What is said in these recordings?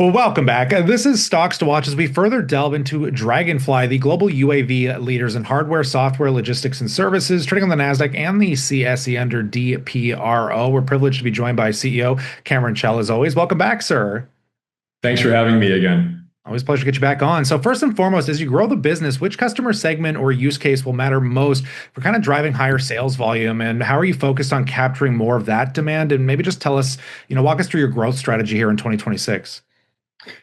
Well, welcome back. This is Stocks to Watch as we further delve into Draganfly, the global UAV leaders in hardware, software, logistics, and services, trading on the NASDAQ and the CSE under DPRO. We're privileged to be joined by CEO Cameron Chell, as always. Welcome back, sir. Thanks for having me again. Always a pleasure to get you back on. So first and foremost, as you grow the business, which customer segment or use case will matter most for kind of driving higher sales volume? And how are you focused on capturing more of that demand? And maybe just tell us, walk us through your growth strategy here in 2026.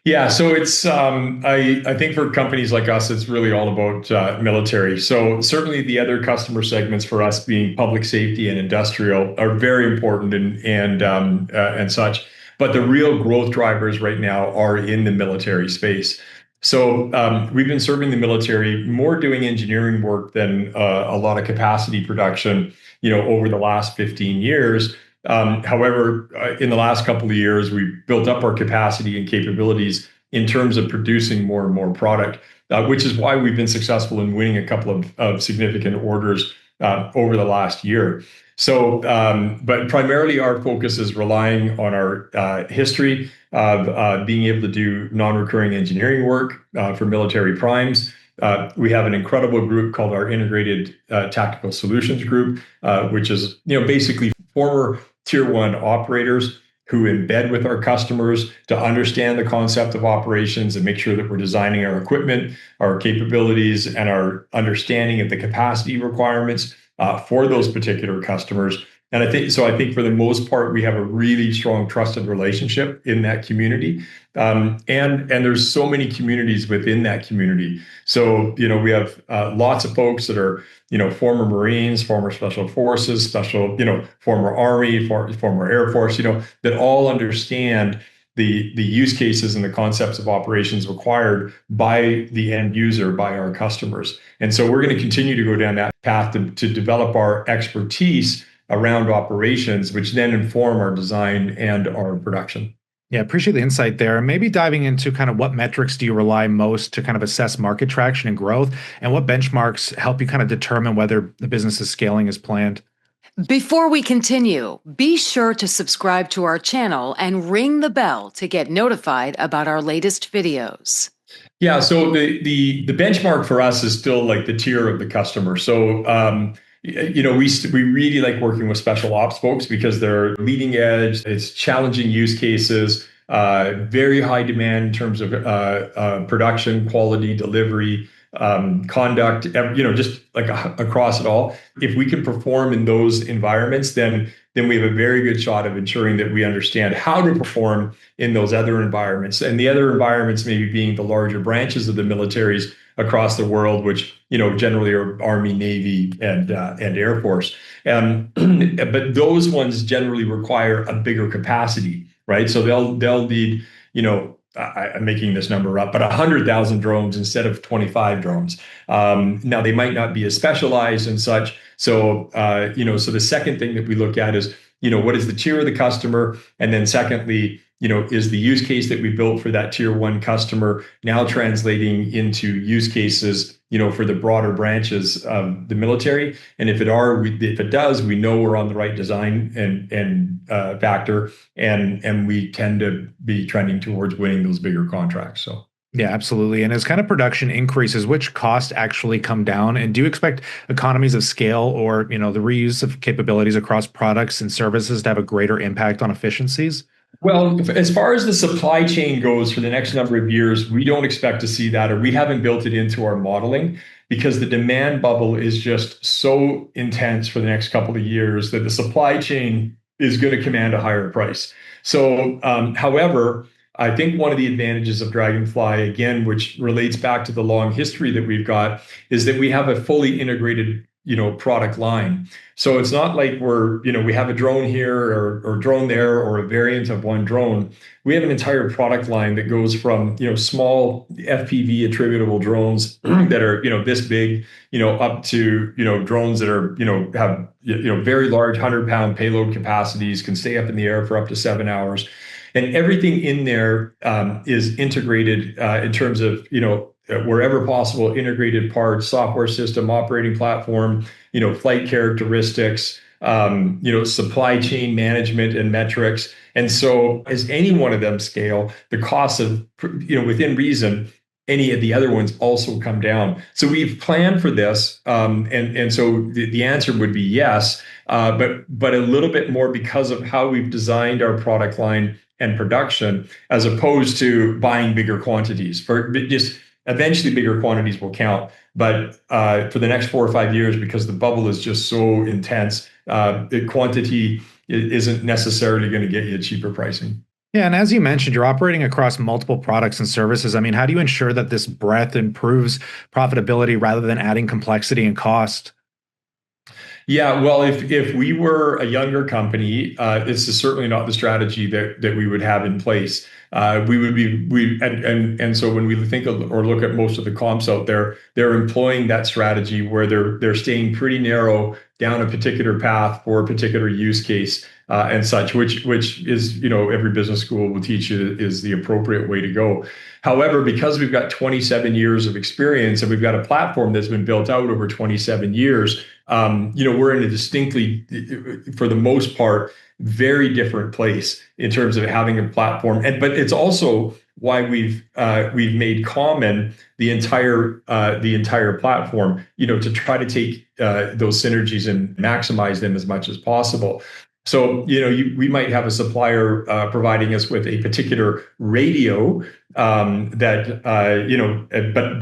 Yeah, so it's I think for companies like us, it's really all about military. So certainly the other customer segments for us, being public safety and industrial, are very important and such. But the real growth drivers right now are in the military space. So we've been serving the military, more doing engineering work than a lot of capacity production, over the last 15 years. However, in the last couple of years, we've built up our capacity and capabilities in terms of producing more and more product, which is why we've been successful in winning a couple of significant orders over the last year. So, but primarily our focus is relying on our history of being able to do non-recurring engineering work for military primes. We have an incredible group called our Integrated Tactical Solutions Group, which is basically former Tier 1 operators who embed with our customers to understand the concept of operations and make sure that we're designing our equipment, our capabilities, and our understanding of the capacity requirements for those particular customers. And I think for the most part, we have a really strong trusted relationship in that community. And there's so many communities within that community. So, we have lots of folks that are, former Marines, former Special Forces, former Army, former Air Force, that all understand the use cases and the concepts of operations required by the end user, by our customers. And so we're going to continue to go down that path to develop our expertise around operations, which then inform our design and our production. Yeah, appreciate the insight there. And maybe diving into kind of what metrics do you rely most to kind of assess market traction and growth, and what benchmarks help you kind of determine whether the business is scaling as planned? Before we continue, be sure to subscribe to our channel and ring the bell to get notified about our latest videos. Yeah, so the benchmark for us is still like the tier of the customer. So we really like working with special ops folks because they're leading edge. It's challenging use cases, very high demand in terms of production, quality, delivery, conduct, just like across it all. If we can perform in those environments, then we have a very good shot of ensuring that we understand how to perform in those other environments. And the other environments maybe being the larger branches of the militaries across the world, which generally are Army, Navy, and Air Force. But those ones generally require a bigger capacity, right? So they'll need, I'm making this number up, but 100,000 drones instead of 25 drones. Now they might not be as specialized and such. So so the second thing that we look at is what is the tier of the customer, and then secondly, is the use case that we built for that tier 1 customer now translating into use cases, for the broader branches of the military? And if it does, we know we're on the right design and factor, and we tend to be trending towards winning those bigger contracts. So. Yeah, absolutely. And as kind of production increases, which costs actually come down? And do you expect economies of scale or, the reuse of capabilities across products and services to have a greater impact on efficiencies? Well, as far as the supply chain goes for the next number of years, we don't expect to see that, or we haven't built it into our modeling, because the demand bubble is just so intense for the next couple of years that the supply chain is going to command a higher price. So, however, I think one of the advantages of Draganfly, again, which relates back to the long history that we've got, is that we have a fully integrated product line. So it's not like we have a drone here or drone there or a variant of one drone. We have an entire product line that goes from, small FPV attributable drones that are, this big, up to, drones that are, have, very large 100-pound payload capacities, can stay up in the air for up to 7 hours. And everything in there is integrated in terms of, wherever possible, integrated parts, software system, operating platform, flight characteristics, supply chain management and metrics. And so as any one of them scale, the costs of, within reason, any of the other ones also come down. So we've planned for this. And so the answer would be yes, but a little bit more because of how we've designed our product line and production, as opposed to buying bigger quantities. For just eventually bigger quantities will count. But for the next 4 or 5 years, because the bubble is just so intense, the quantity isn't necessarily going to get you cheaper pricing. Yeah, and as you mentioned, you're operating across multiple products and services. I mean, how do you ensure that this breadth improves profitability rather than adding complexity and cost? Yeah, well, if we were a younger company, this is certainly not the strategy that we would have in place. We would be and so when we think of or look at most of the comps out there, they're employing that strategy where they're staying pretty narrow down a particular path for a particular use case and such, which is, every business school will teach you is the appropriate way to go. However, because we've got 27 years of experience and we've got a platform that's been built out over 27 years, we're in a distinctly, for the most part, very different place in terms of having a platform. But it's also why we've made common the entire platform, to try to take those synergies and maximize them as much as possible. So, we might have a supplier providing us with a particular radio but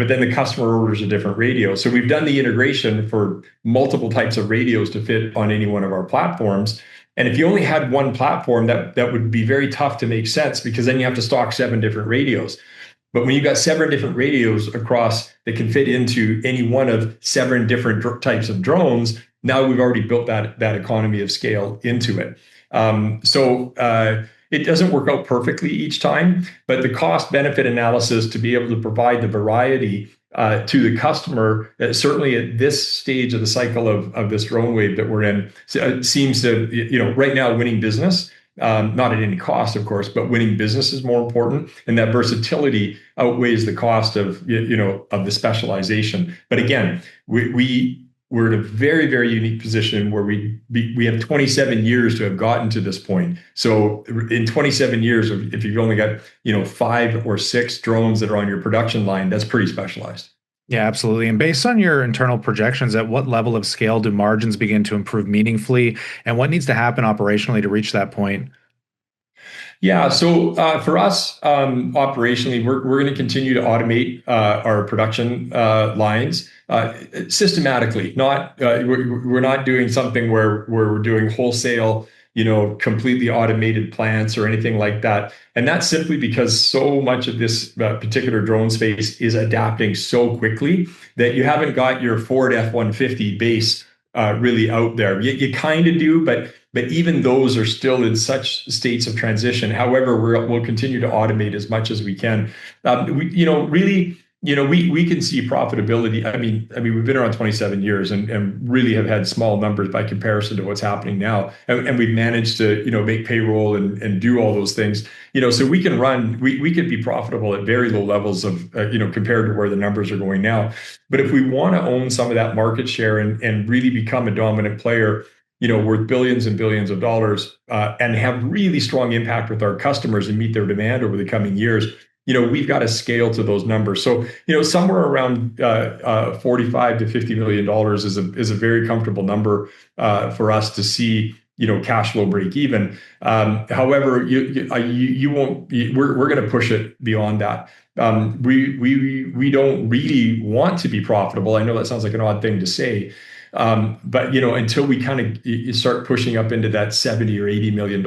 then the customer orders a different radio. So we've done the integration for multiple types of radios to fit on any one of our platforms. And if you only had one platform, that would be very tough to make sense, because then you have to stock 7 different radios. But when you've got 7 different radios across that can fit into any one of 7 different types of drones, now we've already built that economy of scale into it. It doesn't work out perfectly each time, but the cost benefit analysis to be able to provide the variety to the customer, certainly at this stage of the cycle of this drone wave that we're in, seems to, right now, winning business, not at any cost, of course, but winning business is more important. And that versatility outweighs the cost of the specialization. But again, we're in a very, very unique position where we have 27 years to have gotten to this point. So in 27 years, if you've only got 5 or 6 drones that are on your production line, that's pretty specialized. Yeah, absolutely. And based on your internal projections, at what level of scale do margins begin to improve meaningfully, and what needs to happen operationally to reach that point? Yeah, so for us, operationally, we're going to continue to automate our production lines systematically. We're not doing something where we're doing wholesale, completely automated plants or anything like that. And that's simply because so much of this particular drone space is adapting so quickly that you haven't got your Ford F-150 base really out there. You kind of do, but even those are still in such states of transition. However, we'll continue to automate as much as we can. We can see profitability. I mean, we've been around 27 years and really have had small numbers by comparison to what's happening now. And we've managed to, make payroll and do all those things. So we can we could be profitable at very low levels of, compared to where the numbers are going now. But if we want to own some of that market share and really become a dominant player, worth billions and billions of dollars, and have really strong impact with our customers and meet their demand over the coming years, we've got to scale to those numbers. So, somewhere around $45 to $50 million is a very comfortable number for us to see, cash flow break even. However, you won't. We're going to push it beyond that. We don't really want to be profitable. I know that sounds like an odd thing to say. But until we kind of start pushing up into that $70 or $80 million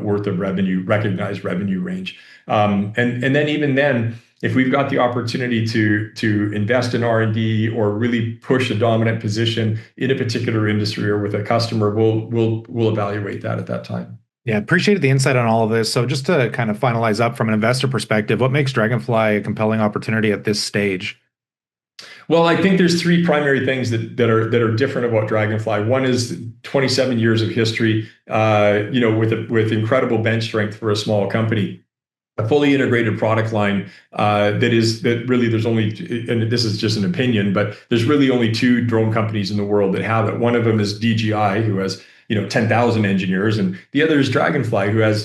worth of revenue, recognized revenue range, and then even then, if we've got the opportunity to invest in R&D or really push a dominant position in a particular industry or with a customer, we'll evaluate that at that time. Yeah, appreciated the insight on all of this. So just to kind of finalize up from an investor perspective, what makes Draganfly a compelling opportunity at this stage? Well, I think there's 3 primary things that are different about Draganfly. One is 27 years of history, with incredible bench strength for a small company. a fully integrated product line that really there's only, and this is just an opinion, but there's really only two drone companies in the world that have it. One of them is DJI, who has 10,000 engineers, and the other is Draganfly, who has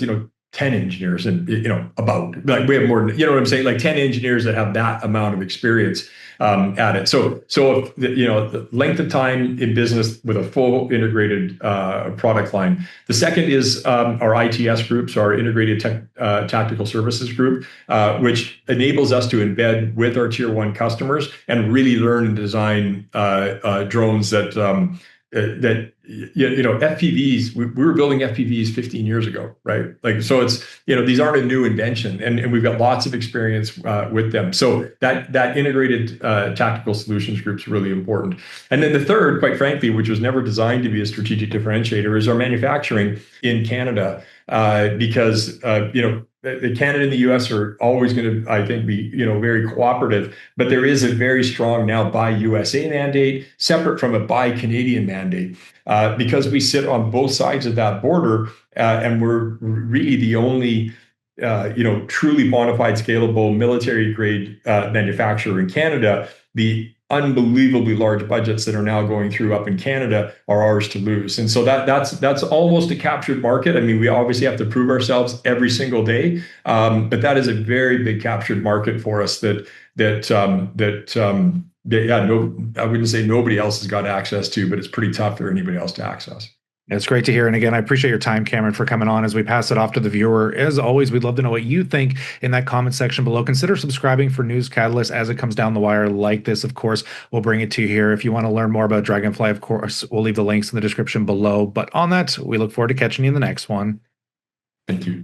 10 engineers, and about, like, we have more than, what I'm saying, like 10 engineers that have that amount of experience at it. So if the length of time in business with a full integrated product line. The second is our ITS groups, our integrated tactical services group, which enables us to embed with our tier one customers and really learn and design drones that FPVs, we were building FPVs 15 years ago, right? Like, so it's, these aren't a new invention, and we've got lots of experience with them. So that integrated tactical solutions group is really important. And then the third, quite frankly, which was never designed to be a strategic differentiator, is our manufacturing in Canada, because Canada and the US are always going to, I think, be very cooperative, but there is a very strong now Buy USA mandate, separate from a Buy Canadian mandate, because we sit on both sides of that border, and we're really the only truly bona fide, scalable, military grade manufacturer in Canada. The unbelievably large budgets that are now going through up in Canada are ours to lose. And so that's almost a captured market. I mean, we obviously have to prove ourselves every single day, but that is a very big captured market for us I wouldn't say nobody else has got access to, but it's pretty tough for anybody else to access. It's great to hear. And again, I appreciate your time, Cameron, for coming on as we pass it off to the viewer. As always, we'd love to know what you think in that comment section below. Consider subscribing for news catalysts as it comes down the wire like this. Of course, we'll bring it to you here. If you want to learn more about Draganfly, of course, we'll leave the links in the description below. But on that, we look forward to catching you in the next one. Thank you.